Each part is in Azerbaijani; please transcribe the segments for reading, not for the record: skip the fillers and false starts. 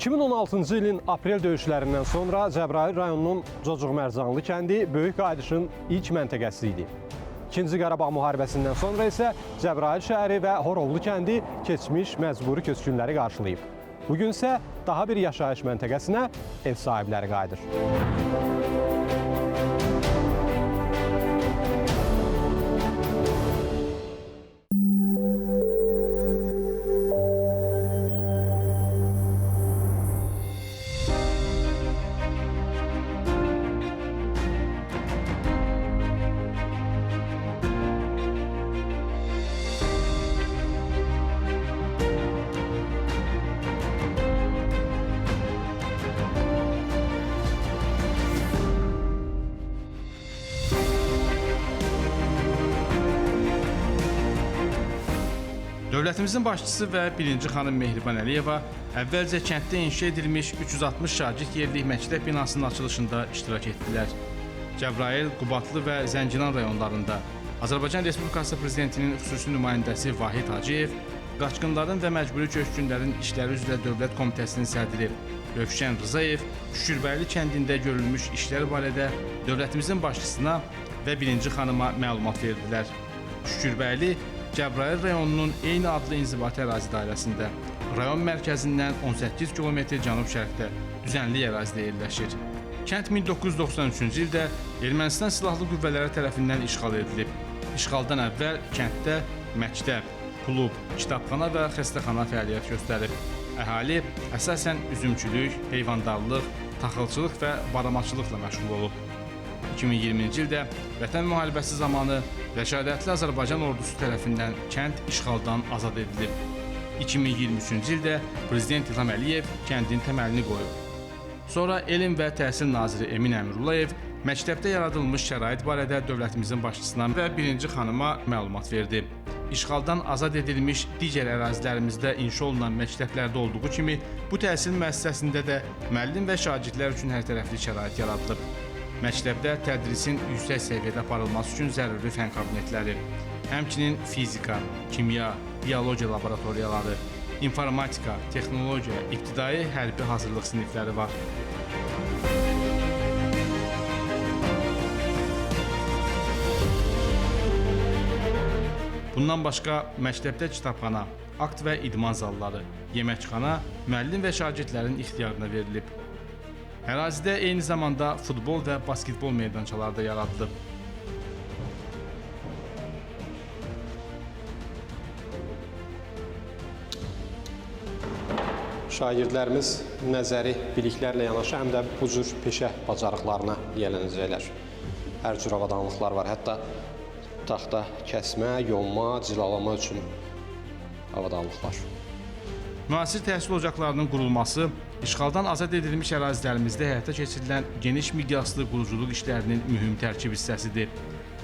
2016-cı ilin aprel döyüşlərindən sonra Cəbrayıl rayonunun Cocuq-Mərcanlı kəndi Böyük Qaydışın ilk məntəqəsi idi. İkinci Qarabağ müharibəsindən sonra isə Cəbrayıl şəhəri və Horovlu kəndi keçmiş məcburi köçkünləri qarşılayıb. Bugün isə daha bir yaşayış məntəqəsinə ev sahibləri qayıdır. Dövlətimizin başçısı və birinci xanım Mehriban Əliyeva əvvəlcə kənddə inşa edilmiş 360 şagird yerlik məktəb binasının açılışında iştirak etdilər. Cəbrayıl, Qubadlı və Zəngilan rayonlarında Azərbaycan Respublikası Prezidentinin xüsusi nümayəndəsi Vahid Hacıyev, Qaçqınların və Məcburi Köçkünlərin İşləri üzrə Dövlət Komitəsinin sədri Rövşən Rızayev Şükürbəyli kəndində görülmüş işlər barədə dövlətimizin başçısına və birinci xanıma məlumat verdilər. Şükürbəyli Cəbrayıl rayonunun eyni adlı inzibati ərazi dairəsində, rayon mərkəzindən 18 km cənub-şərqdə düzənlik ərazidə yerləşir. Kənd 1993-cü ildə Ermənistan Silahlı Qüvvələri tərəfindən işğal edilib. İşğaldan əvvəl kənddə məktəb, klub, kitabxana və xəstəxana fəaliyyət göstərib. Əhali əsasən üzümçülük, heyvandarlıq, taxılçılıq və baramaçılıqla məşğul olub. 2020-ci ildə Vətən müharibəsi zamanı Rəşadətli Azərbaycan ordusu tərəfindən kənd işğaldan azad edilib. 2023-cü ildə Prezident İlham Əliyev kəndin təməlini qoyub. Sonra Elm və Təhsil Naziri Emin Əmrullayev məktəbdə yaradılmış şərait barədə dövlətimizin başçısına və birinci xanıma məlumat verdi. İşğaldan azad edilmiş digər ərazilərimizdə inşa olunan məktəblərdə olduğu kimi, bu təhsil müəssisəsində də müəllim və şagirdlər üçün hərtərəfli şərait yaradılıb. Məktəbdə tədrisin yüksək səviyyədə aparılması üçün zəruri fən kabinetləri, həmçinin fizika, kimya, biologiya laboratoriyaları, informatika, texnologiya, ibtidai hərbi hazırlıq sinifləri var. Bundan başqa, məktəbdə kitabxana, akt və idman zalları, yeməkxana, müəllim və şagirdlərin ixtiyarına verilib. Ərazidə eyni zamanda futbol və basketbol meydançaları da yaradılıb. Şagirdlərimiz nəzəri biliklərlə yanaşı həm də bu cür peşə bacarıqlarına yiyələnəcəklər. Hər cür avadanlıqlar var, hətta taxta kəsmə, yonma, cilalama üçün avadanlıqlar. Müasir təhsil ocaqlarının qurulması, işğaldan azad edilmiş ərazilərimizdə həyata keçirilən geniş miqyaslı quruculuq işlərinin mühüm tərkib hissəsidir.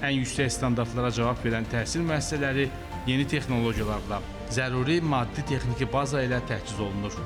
Ən yüksək standartlara cavab verən təhsil müəssisələri yeni texnologiyalarla, zəruri maddi-texniki baza ilə təchiz olunur.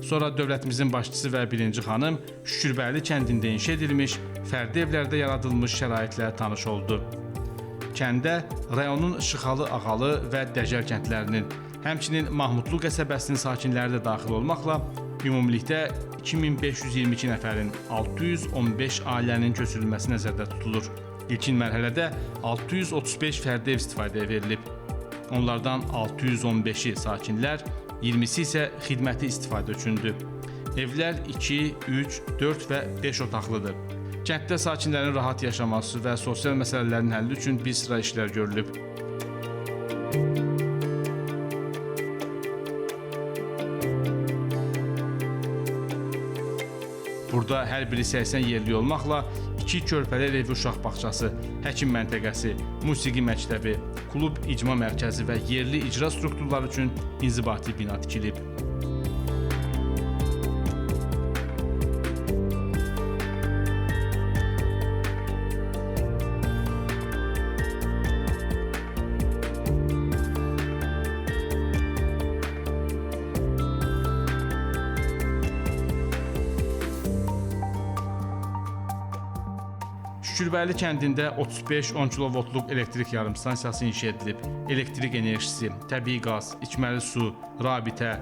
Sonra dövlətimizin başçısı və birinci xanım Şükürbəyli kəndində inşa edilmiş, fərdi evlərdə yaradılmış şəraitlə tanış oldu. Kəndə rayonun Şıxalı, Ağalı və Dəcəl kəndlərinin, həmçinin Mahmudlu qəsəbəsinin sakinləri də daxil olmaqla ümumilikdə 2522 nəfərin 615 ailənin köçürülməsi nəzərdə tutulur. İlkin mərhələdə 635 fərdi ev istifadəyə verilib. Onlardan 615-i sakinlər, 20-si isə xidməti istifadə üçündür. Evlər 2, 3, 4 və 5 otaqlıdır. Kənddə sakinlərin rahat yaşaması və sosial məsələlərin həlli üçün bir sıra işlər görülüb. Burada hər biri 80 yerli olmaqla 2 körpəli evi uşaq bağçası, həkim məntəqəsi, musiqi məktəbi, klub icma mərkəzi və yerli icra strukturları üçün inzibati bina tikilib. Şükürbəyli kəndində 35-10 kilovoltluq elektrik yarımstansiyası inşa edilib. Elektrik enerjisi, təbii qaz, içməli su, rabitə,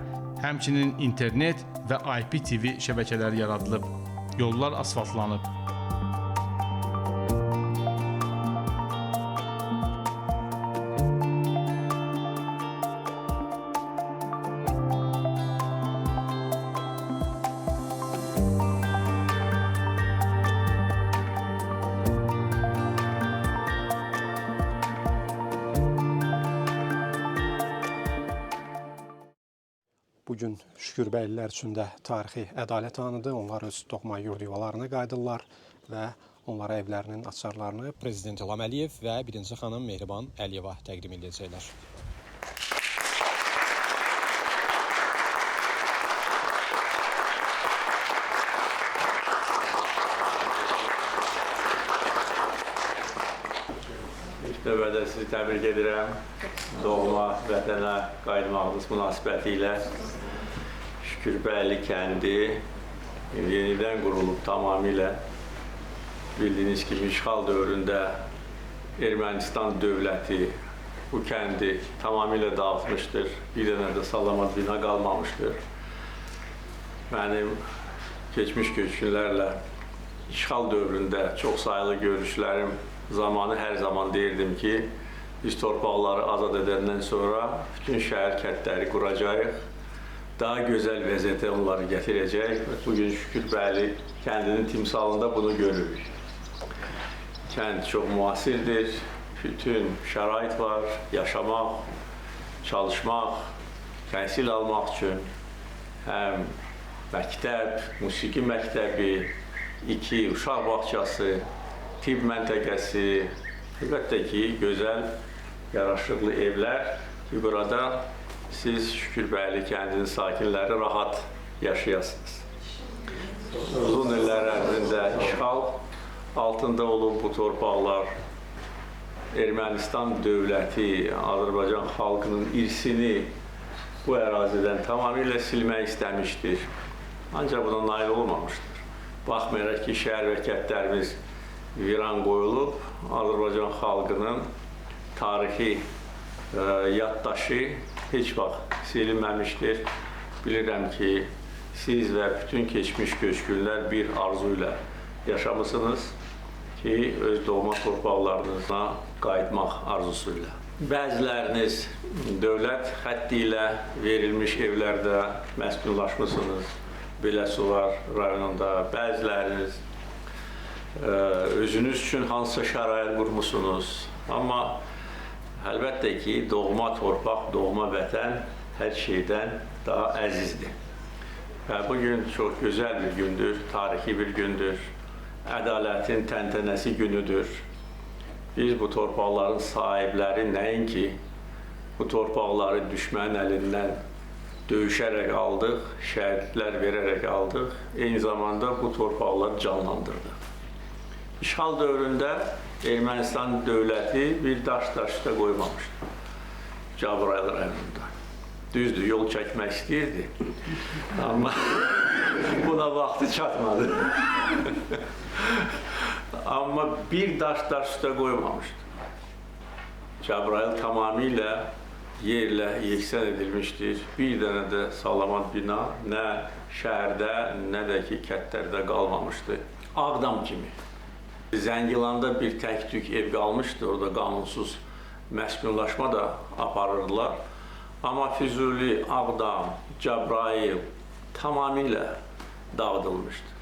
həmçinin internet və IPTV şəbəkələri yaradılıb. Yollar asfaltlanıb. Bugün Şükürbəylilər üçün də tarixi ədalət anıdır. Onlar öz doğma yurd yuvalarına qayıdırlar və onlara evlərinin açarlarını Prezident İlham Əliyev və birinci xanım Mehriban Əliyeva təqdim edəcəklər. İlk növbədə sizi təbrik edirəm. Doğma vətənə qayıtmağınız münasibətilə Şükürbəyli kəndi yenidən qurulub tamamilə. Bildiyiniz kimi işğal dövründə Ermənistan dövləti bu kəndi tamamilə dağıtmışdır. Bir dənə də salamat bina qalmamışdır. Mənim keçmiş köçkünlərlə işğal dövründə çox sayılı görüşlərim zamanı hər zaman deyirdim ki, biz torpaqları azad edəndən sonra bütün şəhər kəndləri quracağıq, daha gözəl vəziyyətə onları gətirəcək. Bugün Şükürbəyli kəndinin timsalında bunu görürük. Kənd çox müasirdir, bütün şərait var, yaşamaq, çalışmaq, təhsil almaq üçün həm məktəb, musiqi məktəbi, 2 uşaq bağçası, tibb məntəqəsi, əlbəttə ki, gözəl, yaraşıqlı evlər ki, burada siz Şükürbəyli kəndinin sakinləri rahat yaşayasınız. Uzun illər ərzində işğal altında olub bu torpaqlar. Ermənistan dövləti Azərbaycan xalqının irsini bu ərazidən tamamilə silmək istəmişdir. Ancaq buna nail olmamışdır. Baxmayaraq ki, şəhər və kəndlərimiz viran qoyulub, Azərbaycan xalqının tarixi yaddaşı heç vaxt silinməmişdir. Bilirəm ki, siz və bütün keçmiş köçkünlər bir arzu ilə yaşamısınız ki, öz doğma torpaqlarınızla qayıtmaq arzusu ilə. Bəziləriniz dövlət xətti ilə verilmiş evlərdə məskunlaşmısınız, Biləsuvar rayonunda. Bəziləriniz özünüz üçün hansısa şərait qurmusunuz. Amma əlbəttə ki, doğma torpaq, doğma vətən hər şeydən daha əzizdir. Və bugün çox gözəl bir gündür, tarixi bir gündür, ədalətin təntənəsi günüdür. Biz bu torpaqların sahibləri nəinki bu torpaqları düşmənin əlindən döyüşərək aldıq, şəhidlər verərək aldıq, eyni zamanda bu torpaqları canlandırdıq. İşğal dövründə Ermənistan dövləti bir daş da qoymamışdı Cəbrayıl rayonunda. Düzdür, yol çəkmək istəyirdi, amma buna vaxtı çatmadı. Amma bir daş da qoymamışdı. Cəbrayıl tamamilə yerlə yeksən edilmişdir. Bir dənə də salamat bina nə şəhərdə, nə də ki, kəndlərdə qalmamışdı. Ağdam kimi. Zəngilanda bir tək-tük ev qalmışdı, orada qanunsuz məskunlaşma da aparırdılar. Amma Füzuli, Ağdam, Cəbrayıl tamamilə dağıdılmışdı.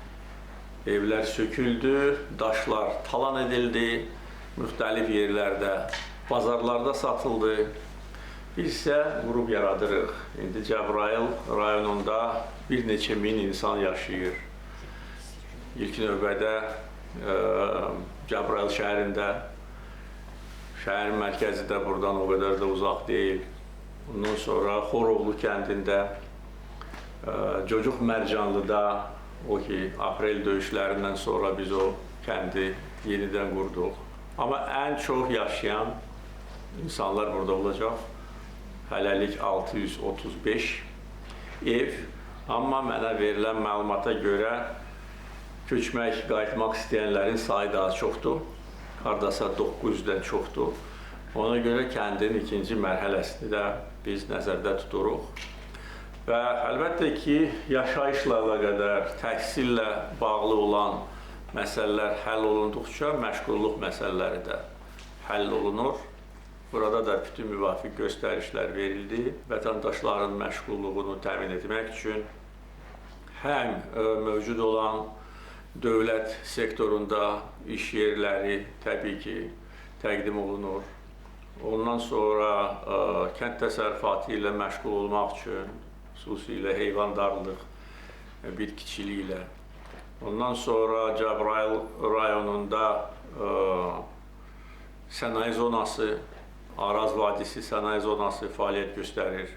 Evlər söküldü, daşlar talan edildi, müxtəlif yerlərdə, bazarlarda satıldı. Biz isə qrup yaradırıq. İndi Cəbrayıl rayonunda bir neçə min insan yaşayır. İlk növbədə Cəbrayıl şəhərində, şəhərin mərkəzi də buradan o qədər də uzaq deyil. Ondan sonra Xorovlu kəndində, Cocuq Mərcanlıda, o ki, aprel döyüşlərindən sonra biz o kəndi yenidən qurduq. Amma ən çox yaşayan insanlar burada olacaq. Hələlik 635 ev, amma mənə verilən məlumata görə köçmək, qayıtmaq istəyənlərin sayı daha çoxdur. Hardasa 900-dən çoxdur. Ona görə kəndin ikinci mərhələsini də biz nəzərdə tuturuq. Və əlbəttə ki, yaşayışla əlaqədar, təhsillə bağlı olan məsələlər həll olunduqca məşğulluq məsələləri də həll olunur. Burada da bütün müvafiq göstərişlər verildi. Vətəndaşların məşğulluğunu təmin etmək üçün həm mövcud olan dövlət sektorunda iş yerləri təbii ki, təqdim olunur. Ondan sonra kənd təsərrüfatı ilə məşğul olmaq üçün, xüsusilə heyvandarlıq, bitkiçiliklə. Ondan sonra Cəbrayıl rayonunda sənaye zonası, Araz Vadisi sənaye zonası fəaliyyət göstərir.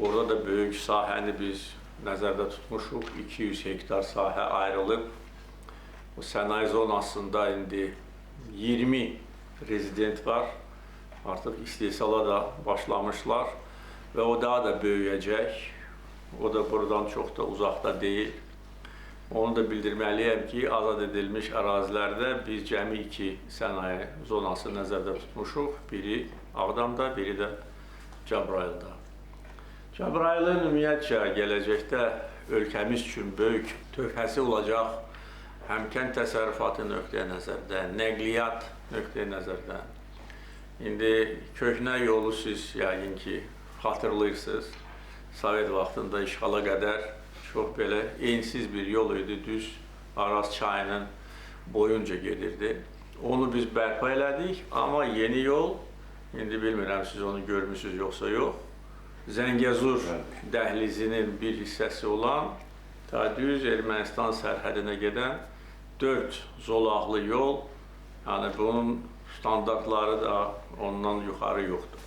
Orada da böyük sahəni biz nəzərdə tutmuşuq. 200 hektar sahə ayrılıb. O sənaye zonasında indi 20 rezident var. Artıq istehsala da başlamışlar və o daha da böyüyəcək. O da buradan çox da uzaqda deyil. Onu da bildirməliyəm ki, azad edilmiş ərazilərdə biz cəmi 2 sənaye zonası nəzərdə tutmuşuq. Biri Ağdamda, biri də Cəbrayılda. Cəbrayılın ümumiyyətcə gələcəkdə ölkəmiz üçün böyük töhfəsi olacaq. Həm kənd təsərrüfatı nöqteyi nəzərdən, nəqliyyat nöqteyi nəzərdən. İndi köhnə yolu siz yəqin ki, xatırlayırsınız. Sovet vaxtında işğala qədər çox belə ensiz bir yol idi, düz Araz çayının boyunca gedirdi. Onu biz bərpa elədik, amma yeni yol, indi bilmirəm siz onu görmüsünüz yoxsa yox, Zəngəzur dəhlizinin bir hissəsi olan, ta düz Ermənistan sərhədinə gedən 4 zolaqlı yol, yəni bunun standartları da ondan yuxarı yoxdur.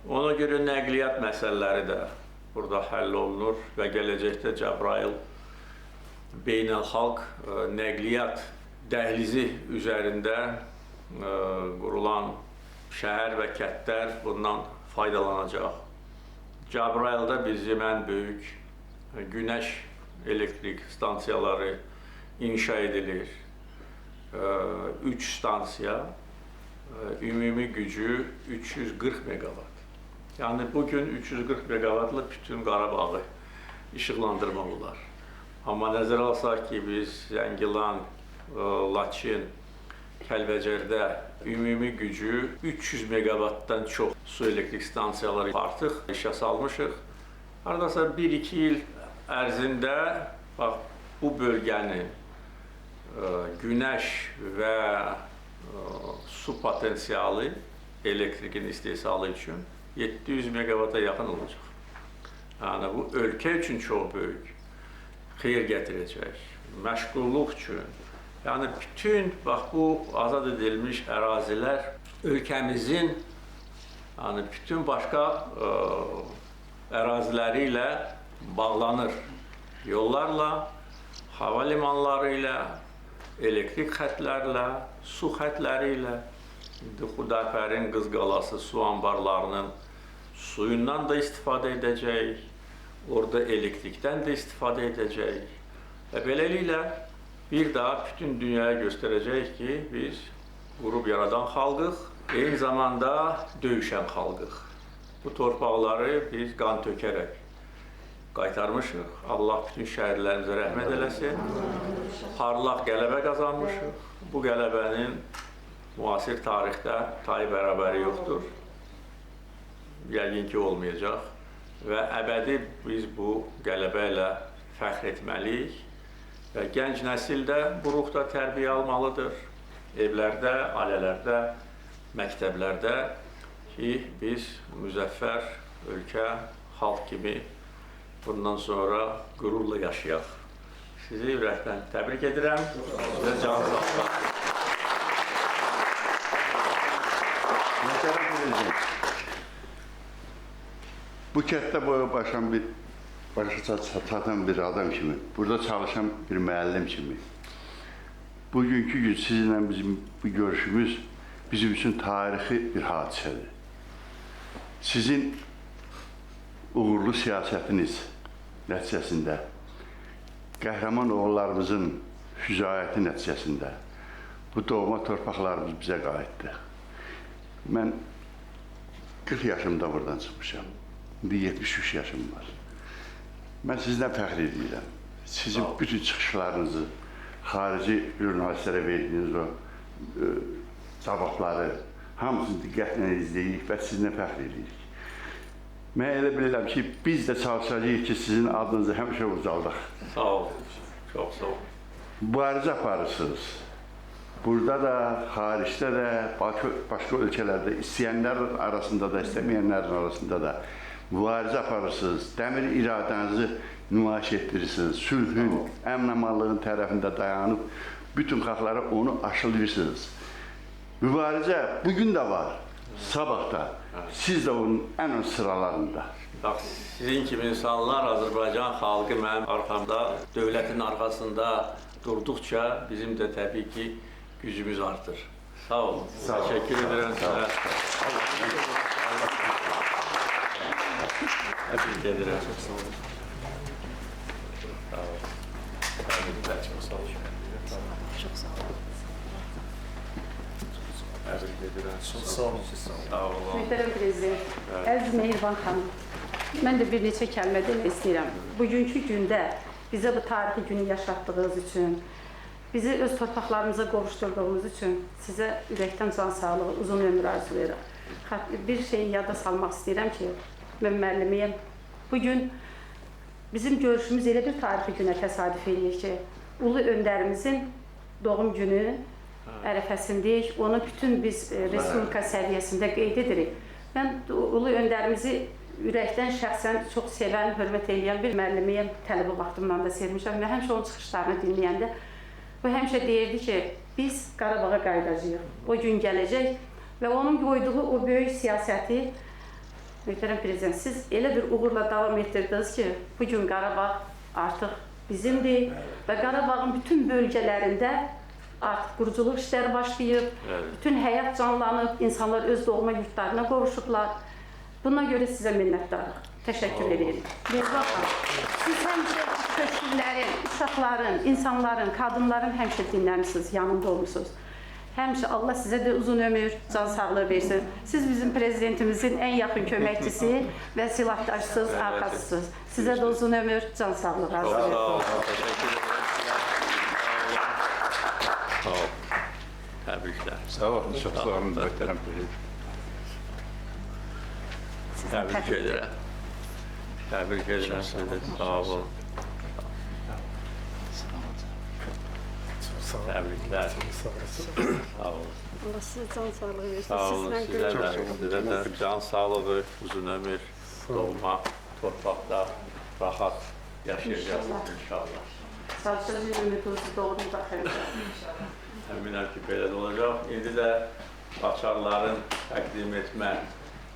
Ona görə nəqliyyat məsələləri də burada həll olunur və gələcəkdə Cəbrayıl beynəlxalq nəqliyyat dəhlizi üzərində qurulan şəhər və kəndlər bundan faydalanacaq. Cəbrayılda bizim ən böyük günəş elektrik stansiyaları inşa edilir. 3 stansiya, ümumi gücü 340 meqavat. Yəni bugün 340 meqavatlı bütün Qarabağı işıqlandırmaq olar. Amma nəzərə alsaq ki, biz Zəngilan, Laçın, Kəlbəcərdə ümumi gücü 300 meqavatdan çox su elektrik stansiyaları artıq işə salmışıq. Haradasa 1-2 il ərzində bax, bu bölgənin günəş və su potensialı elektrikin istehsalı üçün 700 meqavata yaxın olacaq. Yəni bu ölkə üçün çox böyük xeyir gətirəcək, məşğulluq üçün. Yəni bütün bax bu azad edilmiş ərazilər ölkəmizin yəni bütün başqa əraziləri ilə bağlanır. Yollarla, hava limanları ilə, elektrik xətlərlə, su xətləri ilə. Xudafərin Qız Qalası su anbarlarının suyundan da istifadə edəcək, orada elektrikdən də istifadə edəcək. Və beləliklə bir daha bütün dünyaya göstərəcək ki, biz qrup yaradan xalqıq, eyni zamanda döyüşən xalqıq. Bu torpaqları biz qan tökərək qaytarmışıq. Allah bütün şəhidlərimizə rəhmət eləsin. Parlaq qələbə qazanmışıq. Bu qələbənin müasir tarixdə tayı bərabəri yoxdur. yəqin ki olmayacaq və əbədi biz bu qələbə ilə fəxr etməliyik və gənc nəsil də bu ruhda tərbiyə almalıdır. Evlərdə, ailələrdə, məktəblərdə ki, biz müzəffər ölkə, xalq kimi bundan sonra qürurla yaşayaq. Sizi ürəkdən təbrik edirəm. Sizə can sağlığı. Bu kənddə boya başa çatan bir adam kimi, burada çalışan bir müəllim kimi, bugünkü gün sizinlə bizim bu görüşümüz bizim üçün tarixi bir hadisədir. Sizin uğurlu siyasətiniz nəticəsində, qəhrəman oğullarımızın şücaəti nəticəsində bu doğma torpaqlarımız bizə qayıtdı. Mən 40 yaşımda buradan çıxmışam. İndi 73 yaşım var. Mən sizdən fəxr edirəm. Sizin bütün çıxışlarınızı, xarici jurnalistlərə verdiyiniz o cavabları hamısını diqqətlə izləyirik və sizinlə fəxr edirik. Mən elə bilirəm ki, biz də çalışacağıq ki, sizin adınızı həmişə ucaldaq. Sağ olun, çox sağ olun. Mübarizə aparırsınız. Burada da, xaricdə də, başqa ölkələrdə istəyənlər arasında da, istəməyənlərin arasında da mübarizə aparırsınız, dəmir iradənizi nümayiş etdirirsiniz, sülhün, əmin-amanlığın tərəfində dayanıb bütün xalqlara onu aşılayırsınız. Mübarizə bugün də var, sabah da, siz də onun ən ön sıralarında. Bax, sizin kimi insanlar, Azərbaycan xalqı mənim arxamda, dövlətin arxasında durduqca bizim də təbii ki gücümüz artır. Sağ olun. Təşəkkür edirəm sizə. Təbrik edirəm. Çox sağ olun. Sağ olun. Təbriklər. Çox sağ olun. Çox sağ olun. Təbrik edirəm. Çox sağ olun. Sağ olun. Möhtərəm Prezident, əziz Mehriban xanım, mən də bir neçə kəlmə demək istəyirəm. Bugünkü gündə bizə bu tarixi günü yaşatdığınız üçün, bizi öz torpaqlarımıza qovuşturduğunuz üçün sizə ürəkdən can sağlığı, uzun ömür arzulayırıq. Bir şeyi yada salmaq istəyirəm ki, mən müəllimiyəm. Bugün bizim görüşümüz elə bir tarixi günə təsadüf edir ki, Ulu Öndərimizin doğum günü ərəfəsindəyik. Onu bütün biz Respublika səviyyəsində qeyd edirik. Mən Ulu Öndərimizi ürəkdən şəxsən çox sevən, hörmət edən bir müəllimiyəm. Tələbə vaxtımdan da sevmişəm və həmişə onun çıxışlarını dinləyəndə o həmişə deyirdi ki, biz Qarabağa qayıdacağıq. O gün gələcək və onun qoyduğu o böyük siyasəti, Möhtərəm Prezident, siz elə bir uğurla davam etdirdiniz ki, bugün Qarabağ artıq bizimdir və Qarabağın bütün bölgələrində artıq quruculuq işləri başlayıb, bütün həyat canlanıb, insanlar öz doğma yurtlarına qovuşublar. Buna görə sizə minnətdarıq. Təşəkkür edirəm. Mehriban xanım, siz həmişə köçkünlərin, uşaqların, insanların, qadınların həmişə dinləmişsiniz, yanında olmuşsunuz. Həmişə Allah sizə də uzun ömür, can sağlığı versin. Siz bizim prezidentimizin ən yaxın köməkçisi və silahdaşsınız, arxasısınız. Sizə də uzun ömür, can sağlığı arzulayıram. Sağ olun, təşəkkür edirəm. Sağ olun. Təbriklər. Sağ olun, çox sağ olun, möhtərəm prezident. Təbrik edirəm. Təbrik edirəm sizi. Sağ olun. Təbriklər. Sağ olun. Allah sizə can sağlığı versin. Sağ olun, sizə də can sağlığı, uzun ömür, doğma torpaqda rahat yaşayacaqsınız inşallah. Çalışacağız ümidinizi doğruluq axıracaq. Əminəm ki, belə də olacaq. İndi də açarların təqdim etmə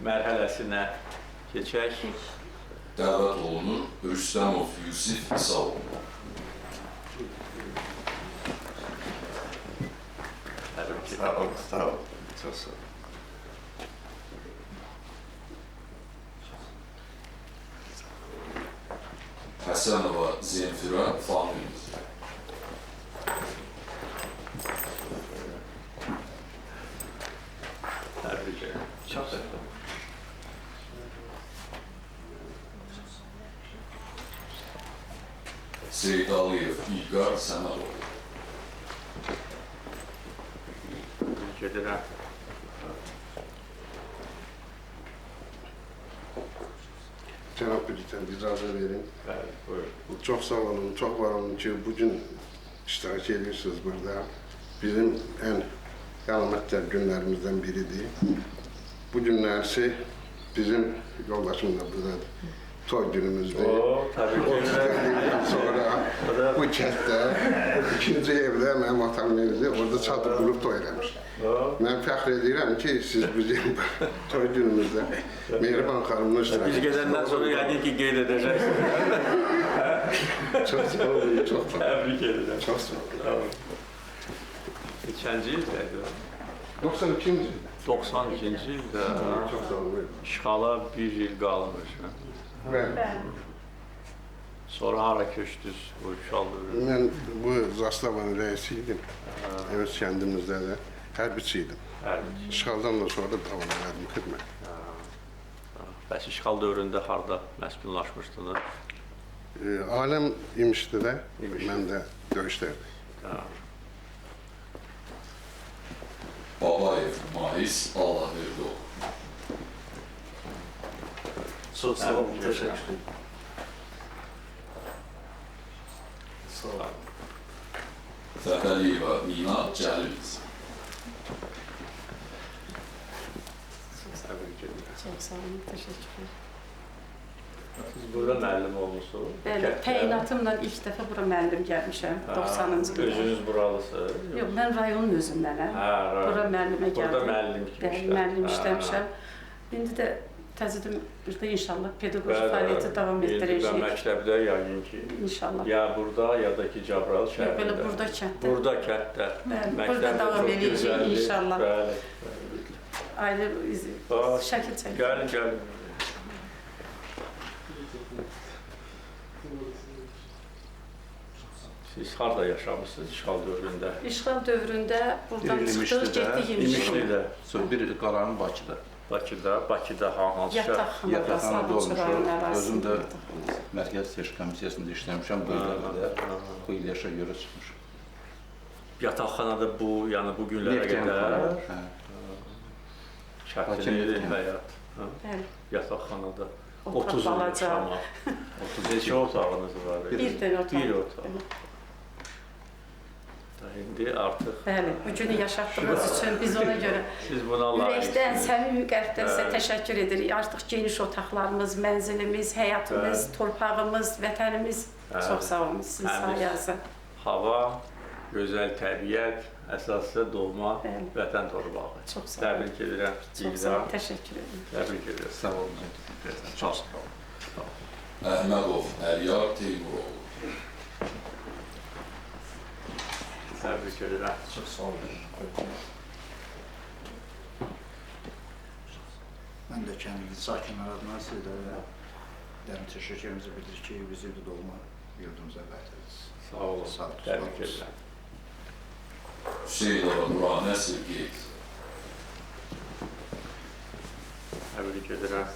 mərhələsinə keçək. Dəvət olunur Rüstəmov Yusif İsaloğlu. Sağ olun, sağ olun. Çox sağ olun. Həsənova Zemfira Famil. Təbrik edirəm. Çox sağ olun. Seyid Aliyev İlqar Səmədoğlu. Təbrik edirəm. Cənab Prezident icazə verin. Bəli, buyurun. Çox sağ olun, çox var olun ki, bugün iştirak edirsiniz burada. Bizim ən əlamətdar günlərimizdən biridir. Bu günlərsi bizim yoldaşımla buradadır. Toy günümüzdür. Təbii ki. Gəldikdən sonra bu kənddə ikinci evdə mənim atamın evidir. Orada çadır qurub toy eləmiş. Mən fəxr edirəm ki, siz bizim toy günümüzdə Mehriban xanımla iştirak Biz gedəndən sonra yəqin ki, qeyd edəcəksiniz. Çox sağ olun, çox sağ olun. Təbrik edirəm. Çox sağ olun. Neçənci ildəydi? 92-ci ildə. 92-ci ildə Çox sağ olun. işğala bir il qalmış. Bəli. Sonra hara köçdünüz bu işğal dövründə? Mən bu Zastavanın rəisi idim. Öz kəndimizdə də hərbiçi idim. Hərbiçi. İşğaldan da sonra da davam elədim xidmət. Bəs işğal dövründə harda məskunlaşmışdınız? Aləm imişdi də, İmişli. mən də döyüşlərdim. Babayev Mahis Allahverdi oğlu. Çox sağ olun, təşəkkür ederim. Sağ olun. Fətəliyeva Nina Cəlil qızı. Təbrik edirəm. Çox sağ olun, təşəkkür. Siz burada müəllim olmusunuz? Bəli, təyinatımla ilk dəfə bura müəllim gəlmişəm, 90-cı ildə. Özünüz buralısınız? Yox, mən rayonun özündənəm. Bura müəllimə gəldim. Burada müəllim kimi Bəli, müəllim işləmişəm. İndi də təzədən burada inşallah pedaqoji fəaliyyəti davam Və etdirəcəyik. məktəbdə yəqin ki, İnşallah. ya burada, ya da ki Cabral Yox, şəhərində. belə burada kənddə. Burada kənddə. Bəli, Məktəb burada də davam çox edəcəyik gözəldir. inşallah. Bəli. Ailə Bax, şəkil çəkir. Gəlin, gəlin. Siz harda yaşamısınız işğal dövründə? İşğal dövründə buradan çıxdıq, getdik İmişlidə. İmişlidə. Bir qaranın Bakıda. Bakıda hansı şəhər? Yataqxanada, Yataqxanada olmuşam. Salonçuların Özüm də arasında. Mərkəz Seçki Komissiyasında işləmişəm. Bu illərdə bu il yaşa görə çıxmışam. Yataqxanada bu, yəni bu günlərə qədər çətinlikdir həyat. Bəli. Yataqxanada Otaq 30 il balaca. yaşamaq. 32 otağınız var. Bir dənə otaq. Bir otaq. İndi artıq Bəli, bu günü yaşatdığınız üçün biz ona görə siz buna ürəkdən, layiqsiniz. səmimi qəlbdən sizə təşəkkür edirik. Artıq geniş otaqlarımız, mənzilimiz, həyatımız, torpağımız, vətənimiz çox sağ olun sizin sayənizdə. Hava, gözəl təbiət, əsasında doğma Bəli. vətən torpağı. Çox sağ olun. Təbrik edirəm. Çox sağ olun, təşəkkür edirəm. Təbrik edirəm. Sağ olun. Çox sağ olun. Əhmədov Əryar Teymuroğlu. Təbrik edirəm. Çox sağ olun. Mən də kəndimizin sakinləri adına sizə dərin təşəkkürümüzü bildirir ki, bizi bu doğma yurdumuza bəxtədiniz. Sağ olun. Sağ olun. Təbrik edirəm. Hüseynova Nuranə Sergeyev. Təbrik edirəm.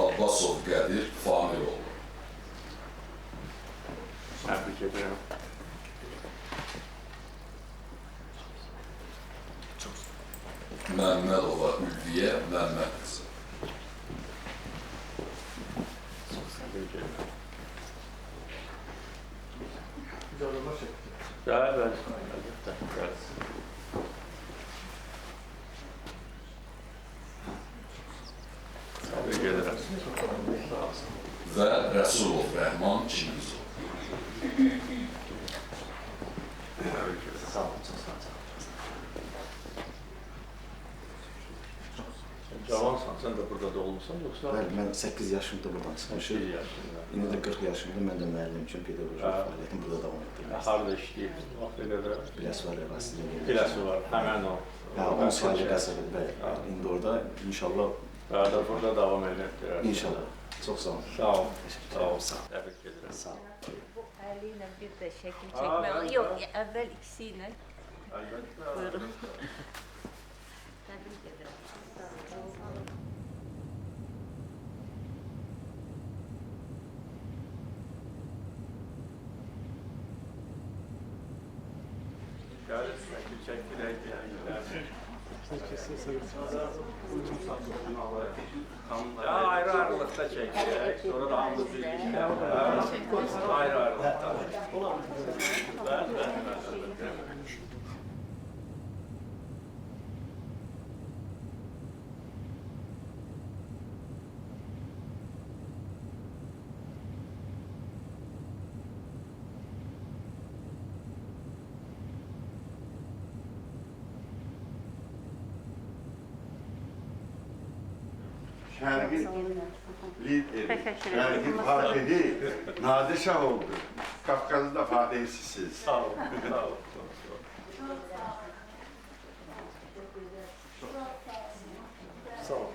Abbasov Qədir Famiroğlu. Təbrik edirəm. Məmmədova Ülviyə Məmməd qızı. Təbrik edirəm. Bəli, əlbəttə. Bəli. Təbrik edirəm. Və Rəsulov Rəhman Çingizov. Təbrik edirəm. Sağ olun. Cavansan, sən də burada doğulmusan, yoxsa? Bəli, mən 8 yaşımda buradan çıxmışım. 8 yaşında. İndi də 40 yaşımda mən də müəllim üçün pedaqoji fəaliyyətimi burada davam etdirmək Harda işləyirsən? Bax, belə də Biləsuvar Rəvasında biləsi var, həmən o. Hə, 10 saylı qəsəbə, bəli. İndi orada inşallah, Bəli, burada davam edəcəkdir. inşallah. Çox sağ olun. Sağ ol. Sağ ol. Təbrik edirəm. Sağ olun. Bu əli ilə bir də şəkil çəkmək. Yox, əvvəl ikisi ilə. Əlbəttə. Buyurun. Təbrik edirəm. Sağ olun. Gəlir. Ya ayrı-ayrılıqda çəkilək, sonra da hamımız birlikdə. Ayrı-ayrılıqda. Şərqin lideri, Təşəkkür ederim. Şərqin fatihi Nadir Şah oldu. Qafqazın da fatihisi siz. Sağ olun, sağ olun. Sağ ol.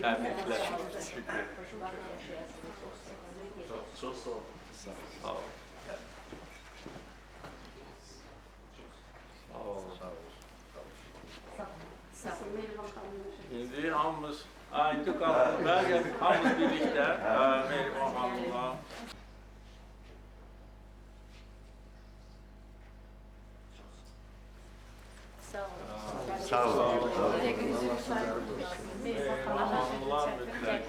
Təbriklər. Çox sağ ol. Sağ ol. İndi hamımız, indi qalın, bəli, hamımız birlikdə, Mehriban xanımla. Sağ olun. Sağ olun. Xanımlar mütləq.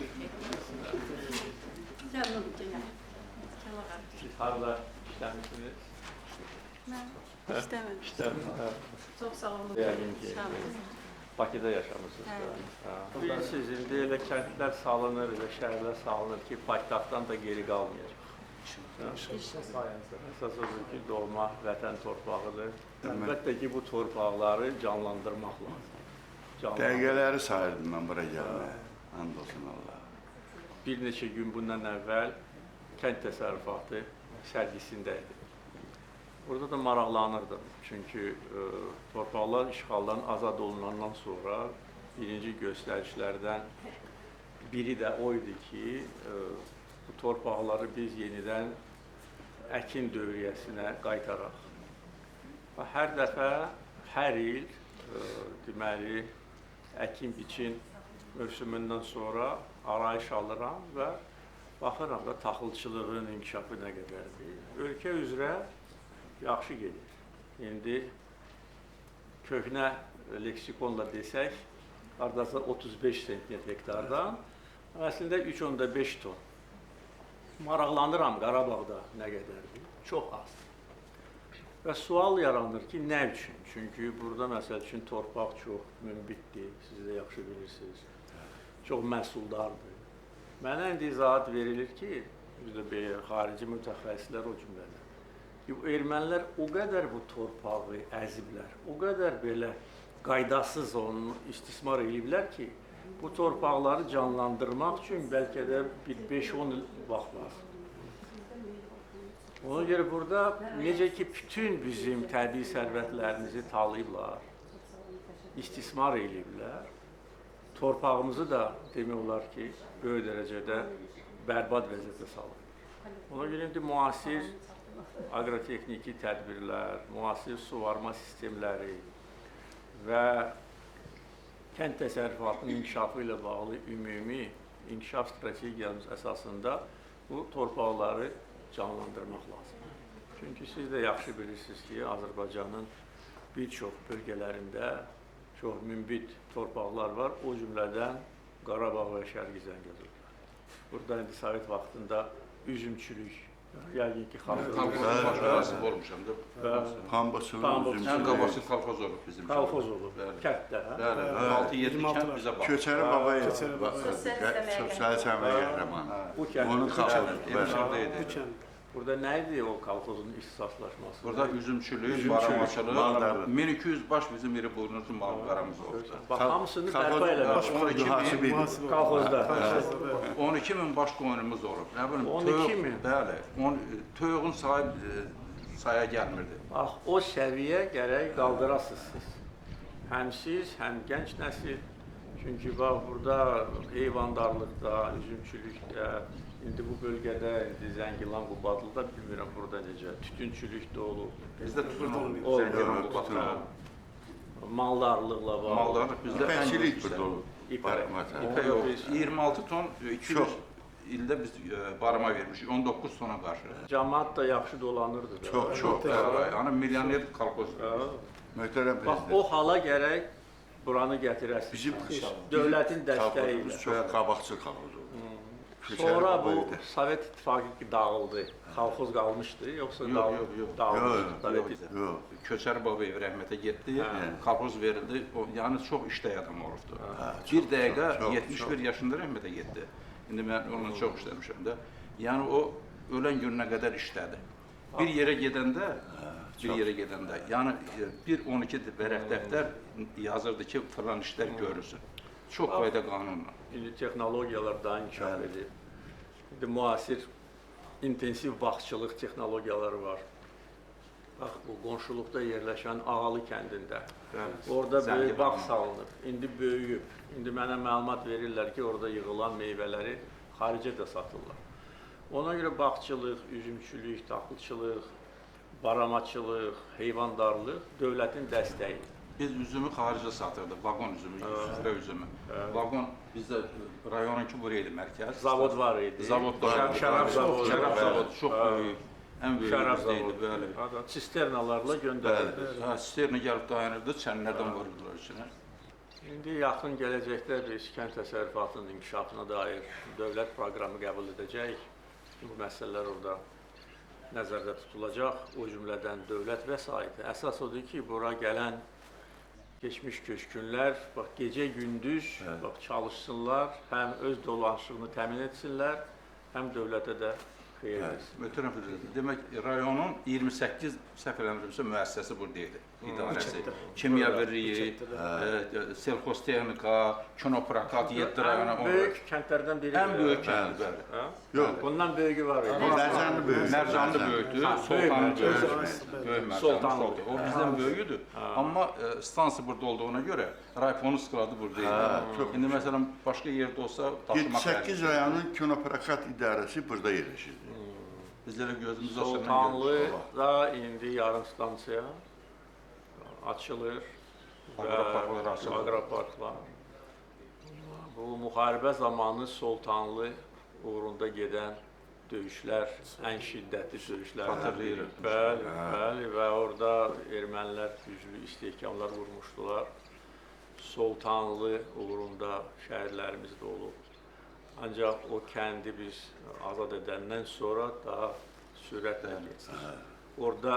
Siz harada işləmişsiniz? Mən istəmədim. İşləmişsiniz. Çox sağ olun. Yəqin ki, Sağ olun. Bakıda yaşamısınız da. Bilirsiniz, indi elə kəndlər salınır və şəhərlər salınır ki, paytaxtdan da geri qalmayacaq. Əsas odur ki, doğma vətən torpağıdır. Əlbəttə ki, bu torpaqları canlandırmaq lazım. Dəqiqələri sayırdım mən bura gəlməyə. And olsun Allah. Bir neçə gün bundan əvvəl kənd təsərrüfatı sərgisində idi. Burada da maraqlanırdım. Çünki torpaqlar işğaldan azad olunandan sonra birinci göstərişlərdən biri də o idi ki, bu torpaqları biz yenidən əkin dövriyyəsinə qaytaraq. Hər dəfə, hər il deməli, əkin-biçin mövsümündən sonra arayış alıram və baxıram da taxılçılığın inkişafı nə qədərdir. Ölkə üzrə yaxşı gedir. İndi köhnə leksikonla desək, hardasa 35 sentner hektardan, əslində 3,5 ton. Maraqlanıram Qarabağda nə qədərdir? Çox az. Və sual yaranır ki, nə üçün? Çünki burada məsəl üçün torpaq çox münbitdir, siz də yaxşı bilirsiniz. Çox məhsuldardır. Mənə indi izahat verilir ki, bizdə xarici mütəxəssislər o cümlədən. Ermənilər o qədər bu torpağı əziblər, o qədər belə qaydasız onu istismar ediblər ki, bu torpaqları canlandırmaq üçün bəlkə də bir 5-10 il vaxt lazım. Ona görə burada necə ki, bütün bizim təbii sərvətlərimizi talayıblar, istismar ediblər, torpağımızı da demək olar ki, böyük dərəcədə bərbad vəziyyətə salır. Ona görə indi müasir aqrotexniki tədbirlər, müasir suvarma sistemləri və kənd təsərrüfatının inkişafı ilə bağlı ümumi inkişaf strategiyamız əsasında bu torpaqları canlandırmaq lazımdır. Çünki siz də yaxşı bilirsiniz ki, Azərbaycanın bir çox bölgələrində çox münbit torpaqlar var, o cümlədən Qarabağ və Şərqi Zəngəzur. Burada indi Sovet vaxtında üzümçülük, yəqin ki, Razı olmuşam da. Pambasını, Ən qabaqsı kolxoz olub bizim. Kolxoz olub, kənddə. 6-7 kənd bizə baxır. Köçəri Babayev, sosialist əmək qəhrəmanı. Bu kənd. Onun kolxozu. idi. Burada nə idi o kolxozun ixtisaslaşması? Burada üzümçülük, baramaçılıq, 1200 baş bizim iri burnuzlu malqaramız oldu. Bax, hamısını bərpa eləmək. Kolxozda. 12.000 baş qoyunumuz olub. Nə bilim, 12.000? Bəli, toyuğun saya gəlmirdi. Bax, o səviyyə gərək qaldırasınız siz. Həm siz, həm gənc nəsil. Çünki bax burada heyvandarlıqda, üzümçülükdə, indi bu bölgədə, indi Zəngilan, Qubadlıda bilmirəm burada necə, tütünçülük də olur. Bizdə tütün olmuyor. Olmuyor. Zəngilan, Qubadlı. Maldarlıqla var. Maldarlıq bizdə ən İpəkçilik burada olur. İpək yox. 26 ton 200 ildə biz barama vermişik. 19 tona qarşı. Cəmaət də yaxşı dolanırdı da. Çox. Yəni milyoner kolxoz. Möhtərəm Bax, prezident. o hala gərək buranı gətirəsiniz. Bizim Dövlətin dəstəyi ilə. Çox qabaqcıl kolxoz oldu. Sonra bu Sovet İttifaqı dağıldı. Kolxoz qalmışdı, yoxsa dağılmışdı? Sovet İttifaqı. Yox. Köçər Babayev rəhmətə getdi, kolxoz verildi. Yəni çox işləy adam olubdu. Bir dəqiqə 71 yaşında rəhmətə getdi. İndi mən onunla çox işləmişəm də. Yəni o ölən gününə qədər işlədi. Bir yerə gedəndə, yəni bir 12 vərəq dəftər yazırdı ki, falan işlər görülsün. Çox qayda qanunla. İndi texnologiyalar daha inkişaf edir. İndi müasir intensiv bağçılıq texnologiyaları var. Bax, bu qonşuluqda yerləşən Ağalı kəndində. Orada böyük bağ salınır. İndi böyüyüb. İndi mənə məlumat verirlər ki, orada yığılan meyvələri xaricə də satırlar. Ona görə bağçılıq, üzümçülük, taxılçılıq, baramaçılıq, heyvandarlıq dövlətin dəstəyi. Biz üzümü xaricə satırdıq, vaqon üzümü, süfrə üzümü. Vaqon bizdə rayonunki buraya idi mərkəz. Zavod var idi. Şərab zavodu çox böyük. Ən böyük bizdə idi, bəli. Sisternalarla göndərildi. Sisterna gəlib dayanırdı, çənlərdən vururdular içinə. İndi yaxın gələcəkdə biz kənd təsərrüfatının inkişafına dair dövlət proqramı qəbul edəcəyik. Bu məsələlər orada nəzərdə tutulacaq. O cümlədən dövlət vəsaiti. Əsas odur ki, bura gələn keçmiş köçkünlər gecə-gündüz çalışsınlar, həm öz dolanışığını təmin etsinlər, həm dövlətə də xeyir etsin. Möhtərəm prezident, demək rayonun 28 səhv eləmirəmsə müəssisəsi burada idi. İdarəsi, kimya birliyi, selxoztexnika, kinoprokat, 7 rayona. Ən böyük kəndlərdən biri. Ən böyük kənd, bəli. Yox, bundan böyüyü var idi. Mərcanlı böyükdür, Sultanlı böyük. Sultanlı. O bizdən böyüdür. Amma stansiya burada olduğuna görə rayfonu skaladı burada idi. İndi məsələn başqa yerdə olsa daşımaq 7-8 rayonun kinoprokat idarəsi burada yerləşirdi. Bizlərə gözümüz Sultanlı da indi yarım stansiya açılır və aqroparklar. Bu müharibə zamanı Sultanlı uğrunda gedən döyüşlər, ən şiddətli döyüşlər. Xatırlayırıq. Bəli, və orada ermənilər güclü istehkamlar vurmuşdular. Sultanlı uğrunda şəhərlərimiz də olub. Ancaq o kəndi biz azad edəndən sonra daha sürətlə geçdik. Orada,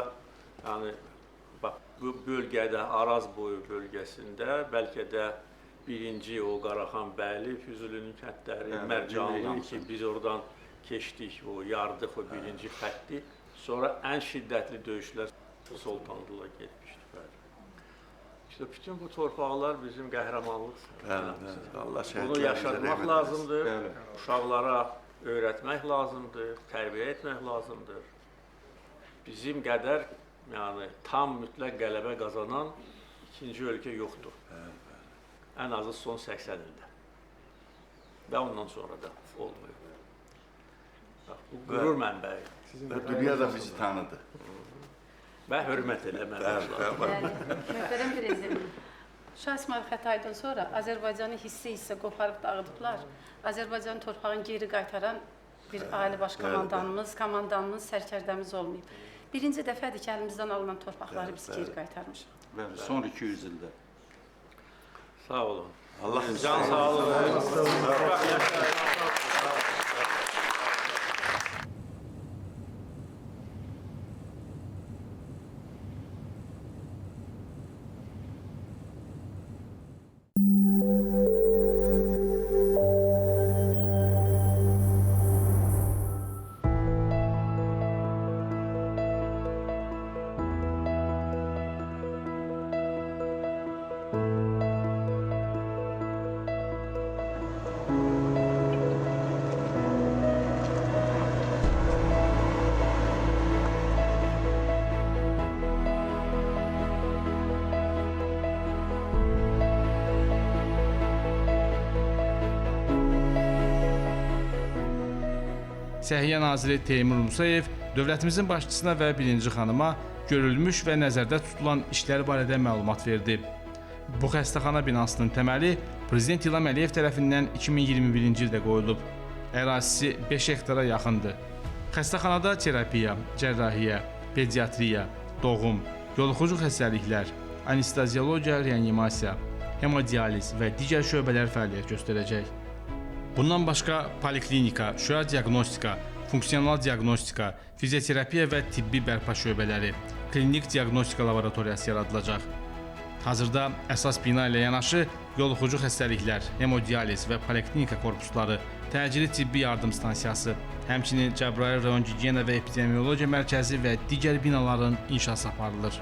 yəni, bax, bu bölgədə, Araz boyu bölgəsində bəlkə də birinci o Qaraxan Bəyli, Füzulinin kəndləri, Mərcanlı ki, biz oradan keçdik, o yardıq, o birinci xətti. Sonra ən şiddətli döyüşlər Sultanlı'la getmişdi. İşte bütün bu torpaqlar bizim qəhrəmanlıq sənətimizdir. Bunu yaşatmaq lazımdır, uşaqlara öyrətmək lazımdır, tərbiyə etmək lazımdır. Bizim qədər, yəni tam mütləq qələbə qazanan ikinci ölkə yoxdur. Ən azı son 80 ildə. Və ondan sonra da olmuyor. Bu qürur mənbəyi. Və dünya da bizi tanıdı. Və hörmət eləmək lazım. Möhtərəm prezident, Şah İsmail Xətaydan sonra Azərbaycanı hissə-hissə qoparıb dağıdıblar. Azərbaycanın torpağını geri qaytaran bir ali baş komandanımız, sərkərdəmiz olmayıb. Birinci dəfədir ki, əlimizdən alınan torpaqları biz geri qaytarmışıq. Bəli, son 200 ildə. Sağ olun. Allah can sağ olun. Səhiyyə naziri Teymur Musayev dövlətimizin başçısına və birinci xanıma görülmüş və nəzərdə tutulan işlər barədə məlumat verdi. Bu xəstəxana binasının təməli Prezident İlham Əliyev tərəfindən 2021-ci ildə qoyulub. Ərazisi 5 hektara yaxındır. Xəstəxanada terapiya, cərrahiyyə, pediatriya, doğum, yoluxucu xəstəliklər, anesteziologiya, reanimasiya, hemodializ və digər şöbələr fəaliyyət göstərəcək. Bundan başqa poliklinika, şüa diaqnostika, funksional diaqnostika, fizioterapiya və tibbi bərpa şöbələri, klinik diaqnostika laboratoriyası yaradılacaq. Hazırda əsas bina ilə yanaşı yoluxucu xəstəliklər, hemodializ və poliklinika korpusları, təcili tibbi yardım stansiyası, həmçinin Cəbrayıl rayon gigiyena və epidemiologiya mərkəzi və digər binaların inşası aparılır.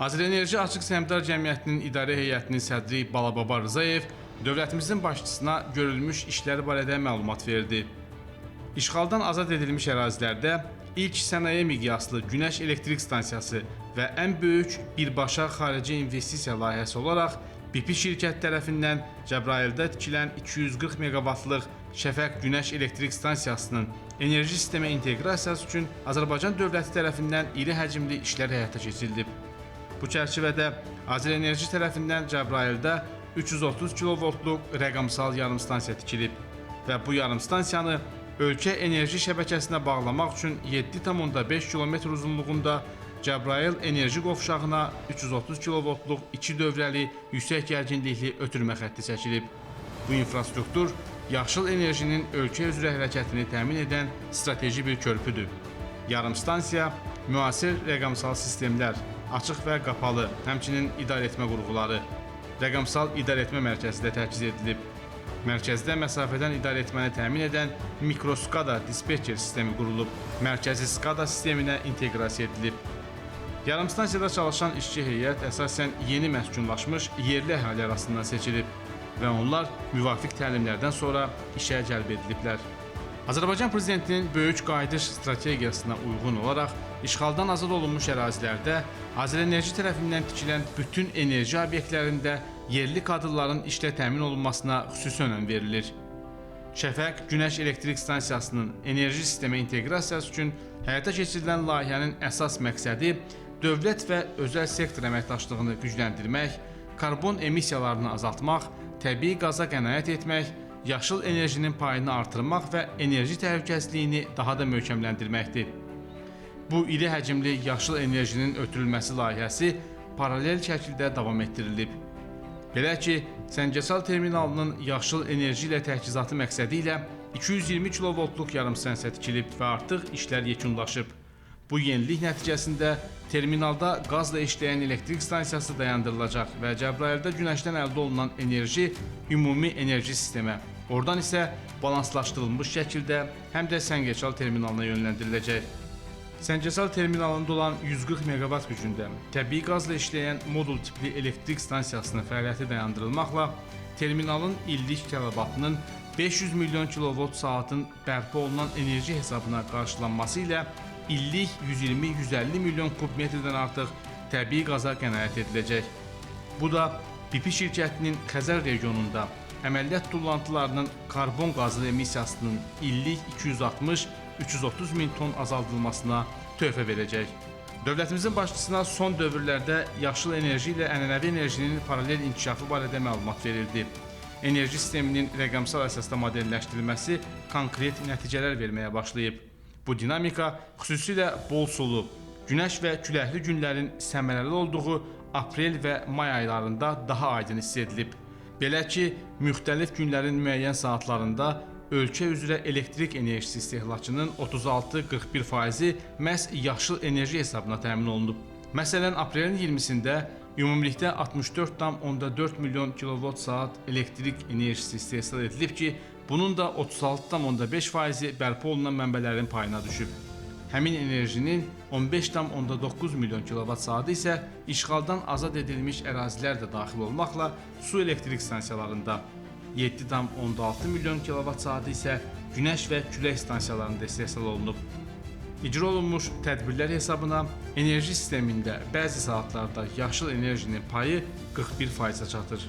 Azərenerji Açıq Səhmdar Cəmiyyətinin İdarə Heyətinin sədri Balababa Rzayev dövlətimizin başçısına görülmüş işlər barədə məlumat verdi. İşğaldan azad edilmiş ərazilərdə ilk sənaye miqyaslı günəş elektrik stansiyası və ən böyük birbaşa xarici investisiya layihəsi olaraq BP şirkət tərəfindən Cəbrayılda tikilən 240 meqavatlıq Şəfəq günəş elektrik stansiyasının enerji sistemə inteqrasiyası üçün Azərbaycan dövləti tərəfindən iri həcmli işlər həyata keçirilib. Bu çərçivədə Azərenerji tərəfindən Cəbrayılda 330 kilovoltluq rəqəmsal yarımstansiya tikilib və bu yarımstansiyanı ölkə enerji şəbəkəsinə bağlamaq üçün 7,5 km uzunluğunda Cəbrayıl enerji qovşağına 330 kilovoltluq 2 dövrəli yüksək gərginlikli ötürmə xətti çəkilib. Bu infrastruktur yaşıl enerjinin ölkə üzrə hərəkətini təmin edən strateji bir körpüdür. Yarımstansiya müasir rəqəmsal sistemlər, açıq və qapalı, həmçinin idarəetmə qurğuları, rəqəmsal idarəetmə mərkəzi də təchiz edilib. Mərkəzdə məsafədən idarəetməni təmin edən mikroskada dispetçer sistemi qurulub, mərkəzi skada sisteminə inteqrasiya edilib. Yarımstansiyada çalışan işçi heyət əsasən yeni məskunlaşmış yerli əhali arasından seçilib və onlar müvafiq təlimlərdən sonra işə cəlb ediliblər. Azərbaycan Prezidentinin böyük qayıdış strategiyasına uyğun olaraq işğaldan azad olunmuş ərazilərdə Azərenerji tərəfindən tikilən bütün enerji obyektlərində yerli kadrların işlə təmin olunmasına xüsusi önəm verilir. Şəfəq Günəş Elektrik Stansiyasının enerji sistemə inteqrasiyası üçün həyata keçirilən layihənin əsas məqsədi dövlət və özəl sektor əməkdaşlığını gücləndirmək, karbon emissiyalarını azaltmaq, təbii qaza qənaət etmək, yaşıl enerjinin payını artırmaq və enerji təhlükəsizliyini daha da möhkəmləndirməkdir. Bu iri həcmli yaşıl enerjinin ötürülməsi layihəsi paralel şəkildə davam etdirilib. Belə ki, Səngəçal terminalının yaşıl enerji ilə təchizatı məqsədi ilə 220 kilovoltluq yarımstansiya tikilib və artıq işlər yekunlaşıb. Bu yenilik nəticəsində terminalda qazla işləyən elektrik stansiyası dayandırılacaq və Cəbrayılda günəşdən əldə olunan enerji ümumi enerji sistemə, oradan isə balanslaşdırılmış şəkildə həm də Səngəçal terminalına yönləndiriləcək. Səngəçal terminalında olan 140 meqavat gücündə təbii qazla işləyən modul tipli elektrik stansiyasının fəaliyyəti dayandırılmaqla terminalın illik tələbatının 500 milyon kilovolt saatın bərpa olunan enerji hesabına qarşılanması ilə illik 120-150 milyon kubmetrdən artıq təbii qaza qənaət ediləcək. Bu da BP şirkətinin Xəzər regionunda əməliyyat tullantılarının karbon qazı emissiyasının illik 260-330 min ton azaldılmasına töhfə verəcək. Dövlətimizin başçısına son dövrlərdə yaşıl enerji ilə ənənəvi enerjinin paralel inkişafı barədə məlumat verildi. Enerji sisteminin rəqəmsal əsasda modelləşdirilməsi konkret nəticələr verməyə başlayıb. Bu dinamika xüsusilə bol sulu, günəş və küləkli günlərin səmərəli olduğu aprel və may aylarında daha aydın hiss edilib. Belə ki, müxtəlif günlərin müəyyən saatlarında ölkə üzrə elektrik enerjisi istehlakının 36-41%-i məhz yaşıl enerji hesabına təmin olunub. Məsələn, aprelin 20-sində Ümumilikdə 64,4 milyon kilovat saat elektrik enerjisi istehsal edilib ki, bunun da 36,5% bərpa olunan mənbələrin payına düşüb. Həmin enerjinin 15,9 milyon kilovat saatı isə işğaldan azad edilmiş ərazilər də daxil olmaqla su elektrik stansiyalarında, 7,6 milyon kilovat saatı isə günəş və külək stansiyalarında istehsal olunub. İcra olunmuş tədbirlər hesabına enerji sistemində bəzi saatlarda yaşıl enerjinin payı 41%-ə çatır.